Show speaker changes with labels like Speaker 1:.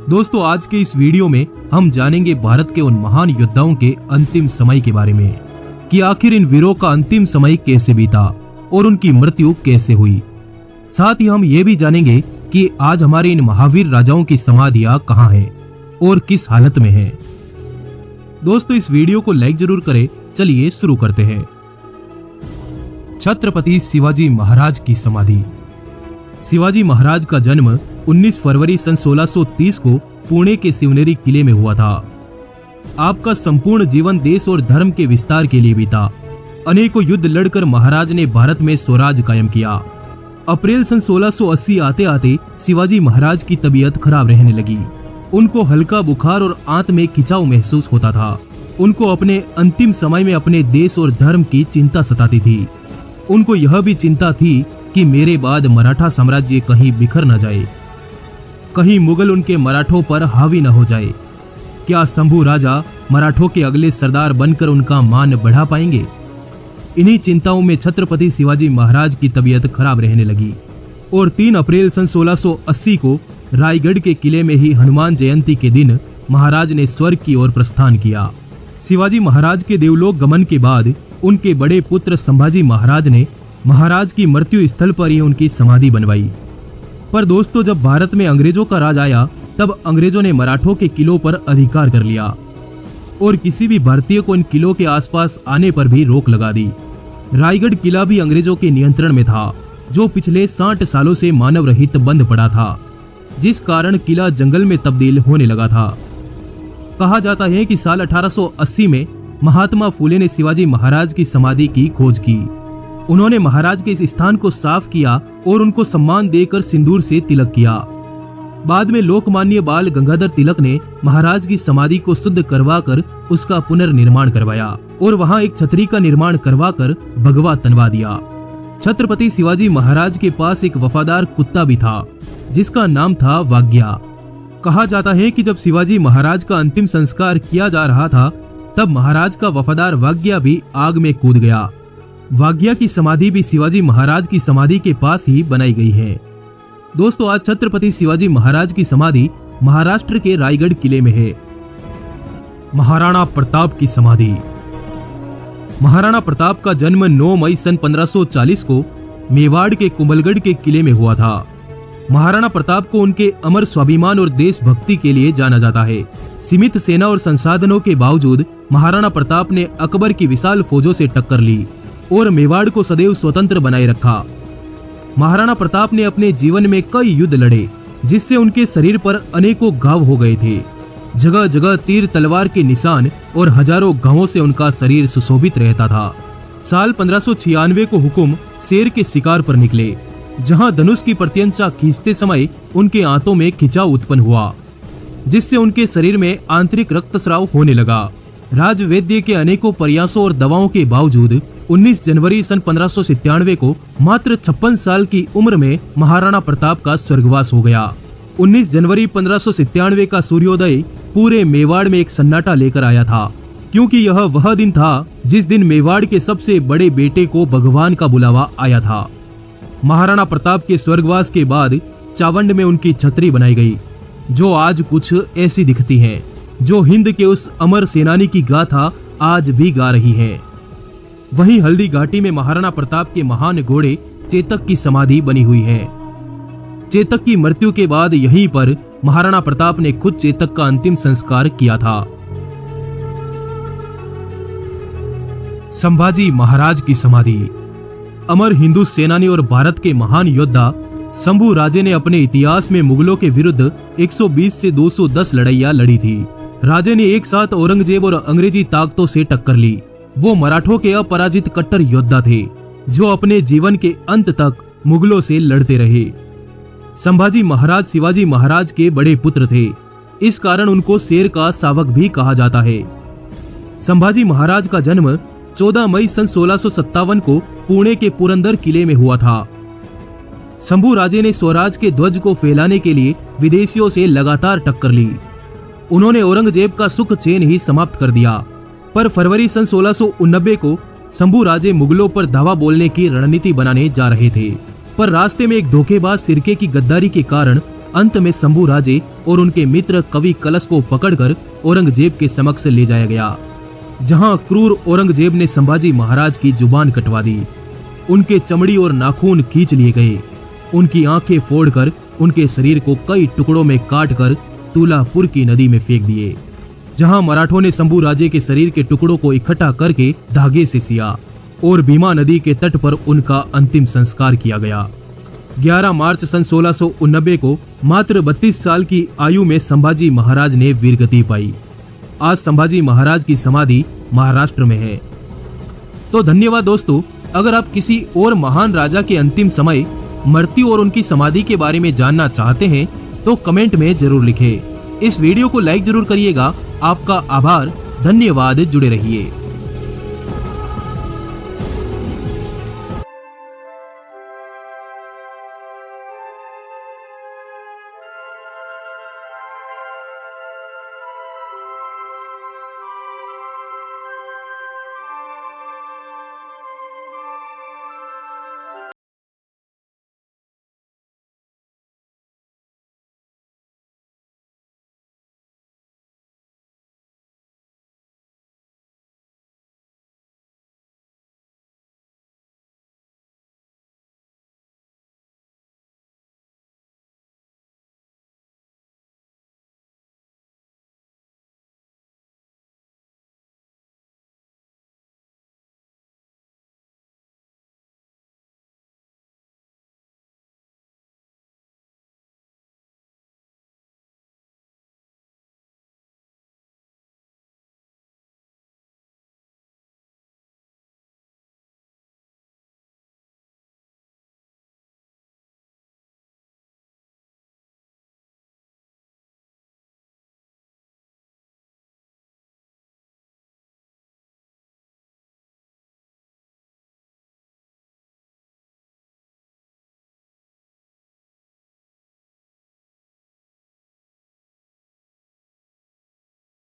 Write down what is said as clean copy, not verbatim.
Speaker 1: दोस्तों, आज के इस वीडियो में हम जानेंगे भारत के उन महान योद्धाओं के अंतिम समय के बारे में कि आखिर इन वीरों का अंतिम समय कैसे बीता और उनकी मृत्यु कैसे हुई। साथ ही हम ये भी जानेंगे कि आज हमारे इन महावीर राजाओं की समाधियां कहाँ हैं और किस हालत में हैं। दोस्तों, इस वीडियो को लाइक जरूर करें। चलिए शुरू करते हैं। छत्रपति शिवाजी महाराज की समाधि। शिवाजी महाराज का जन्म 19 फरवरी सन 1630 को पुणे के शिवनेरी किले में हुआ था। आपका संपूर्ण जीवन देश और धर्म के विस्तार के लिए बीता। अनेकों युद्ध लड़कर महाराज ने भारत में स्वराज कायम किया। अप्रैल सन 1680 आते आते शिवाजी महाराज की तबीयत खराब रहने लगी। उनको हल्का बुखार और आंत में खिंचाव महसूस होता था। उनको अपने अंतिम समय में अपने देश और धर्म की चिंता सताती थी। उनको यह भी चिंता थी कि मेरे बाद मराठा साम्राज्य कहीं बिखर न जाए, कहीं मुगल उनके मराठों पर हावी न हो जाए। क्या शंभू राजा मराठों के अगले सरदार बनकर उनका मान बढ़ा पाएंगे? इन्हीं चिंताओं में छत्रपति शिवाजी महाराज की तबीयत खराब रहने लगी और 3 अप्रैल सन 1680 को रायगढ़ के किले में ही हनुमान जयंती के दिन महाराज ने स्वर्ग की ओर प्रस्थान किया। शिवाजी महाराज के देवलोक गमन के बाद उनके बड़े पुत्र संभाजी महाराज ने महाराज की मृत्यु स्थल पर ही उनकी समाधि बनवाई। पर दोस्तों, जब भारत में अंग्रेजों का राज आया तब अंग्रेजों ने मराठों के किलों पर अधिकार कर लिया और किसी भी भारतीय को इन किलों के आसपास आने पर भी रोक लगा दी। रायगढ़ किला भी अंग्रेजों के नियंत्रण में था, जो पिछले 60 सालों से मानव रहित बंद पड़ा था, जिस कारण किला जंगल में तब्दील होने लगा था। कहा जाता है कि साल 1880 में महात्मा फुले ने शिवाजी महाराज की समाधि की खोज की। उन्होंने महाराज के इस स्थान को साफ किया और उनको सम्मान देकर सिंदूर से तिलक किया। बाद में लोकमान्य बाल गंगाधर तिलक ने महाराज की समाधि को शुद्ध करवाकर उसका पुनर्निर्माण करवाया और वहां एक छतरी का निर्माण करवाकर भगवा तनवा दिया। छत्रपति शिवाजी महाराज के पास एक वफादार कुत्ता भी था, जिसका नाम था वाग्या। कहा जाता है कि जब शिवाजी महाराज का अंतिम संस्कार किया जा रहा था तब महाराज का वफादार वाग्या भी आग में कूद गया। वाग्या की समाधि भी शिवाजी महाराज की समाधि के पास ही बनाई गई है। दोस्तों, आज छत्रपति शिवाजी महाराज की समाधि महाराष्ट्र के रायगढ़ किले में है। महाराणा प्रताप की समाधि। महाराणा प्रताप का जन्म 9 मई सन 1540 को मेवाड़ के कुंभलगढ़ के किले में हुआ था। महाराणा प्रताप को उनके अमर स्वाभिमान और देशभक्ति के लिए जाना जाता है। सीमित सेना और संसाधनों के बावजूद महाराणा प्रताप ने अकबर की विशाल फौजों से टक्कर ली और मेवाड़ को सदैव स्वतंत्र बनाए रखा। महाराणा प्रताप ने अपने जीवन में कई युद्ध लड़े, जिससे उनके शरीर पर अनेकों घाव हो गए थे। जगह जगह तीर तलवार के निशान और हजारों घावों से उनका शरीर सुशोभित रहता था। साल 1596 को हुकुम शेर के शिकार पर निकले, जहां धनुष की प्रत्यंचा खींचते समय उनके आंतों में खिंचाव उत्पन्न हुआ, जिससे उनके शरीर में आंतरिक रक्तस्राव होने लगा। राजवैद्य के अनेकों प्रयासों और दवाओं के बावजूद 19 जनवरी सन 1597 को मात्र 56 साल की उम्र में महाराणा प्रताप का स्वर्गवास हो गया। 19 जनवरी 1597 का सूर्योदय पूरे मेवाड़ में एक सन्नाटा लेकर आया था, क्योंकि यह वह दिन था जिस दिन मेवाड़ के सबसे बड़े बेटे को भगवान का बुलावा आया था। महाराणा प्रताप के स्वर्गवास के बाद चावंड में उनकी छतरी बनाई गई, जो आज कुछ ऐसी दिखती है, जो हिंद के उस अमर सेनानी की गाथा आज भी गा रही है। वहीं हल्दी घाटी में महाराणा प्रताप के महान घोड़े चेतक की समाधि बनी हुई है। चेतक की मृत्यु के बाद यहीं पर महाराणा प्रताप ने खुद चेतक का अंतिम संस्कार किया था। संभाजी महाराज की समाधि। अमर हिंदू सेनानी और भारत के महान योद्धा शंभू राजे ने अपने इतिहास में मुगलों के विरुद्ध 120 से 210 लड़ाइयां लड़ी थी। राजे ने एक साथ औरंगजेब और अंग्रेजी ताकतों से टक्कर ली। वो मराठों के अपराजित कट्टर योद्धा थे, जो अपने जीवन के अंत तक मुगलों से लड़ते रहे। संभाजी महाराज शिवाजी महाराज के बड़े पुत्र थे, इस कारण उनको शेर का शावक भी कहा जाता है। संभाजी महाराज का जन्म 14 मई सन 1657 को पुणे के पुरंदर किले में हुआ था। शंभू राजे ने स्वराज के ध्वज को फैलाने के लिए विदेशियों से लगातार टक्कर ली। उन्होंने औरंगजेब का सुख चैन ही समाप्त कर दिया, पर फरवरी सन 1689 को शंभू राजे मुगलों पर धावा बोलने की रणनीति बनाने जा रहे थे, पर रास्ते में एक धोखेबाज सिरके की गद्दारी के कारण अंत में शंभू राजे और उनके मित्र कवि कलश को पकड़कर औरंगजेब के समक्ष ले जाया गया, जहां क्रूर औरंगजेब ने संभाजी महाराज की जुबान कटवा दी। उनके चमड़ी और नाखून खींच लिए गए, उनकी आंखें फोड़कर उनके शरीर को कई टुकड़ों में काटकर तुलापुर की नदी में फेंक दिए, जहां मराठों ने शंभू राजे के शरीर के टुकड़ों को इकट्ठा करके धागे से सिया और भीमा नदी के तट पर उनका अंतिम संस्कार किया गया। 11 मार्च सन 1689 को मात्र 32 साल की आयु में संभाजी महाराज ने वीरगति पाई। आज संभाजी महाराज की समाधि महाराष्ट्र में है। तो धन्यवाद दोस्तों। अगर आप किसी और महान राजा के अंतिम समय, मृत्यु और उनकी समाधि के बारे में जानना चाहते हैं तो कमेंट में जरूर लिखें। इस वीडियो को लाइक जरूर करिएगा। आपका आभार, धन्यवाद, जुड़े रहिए।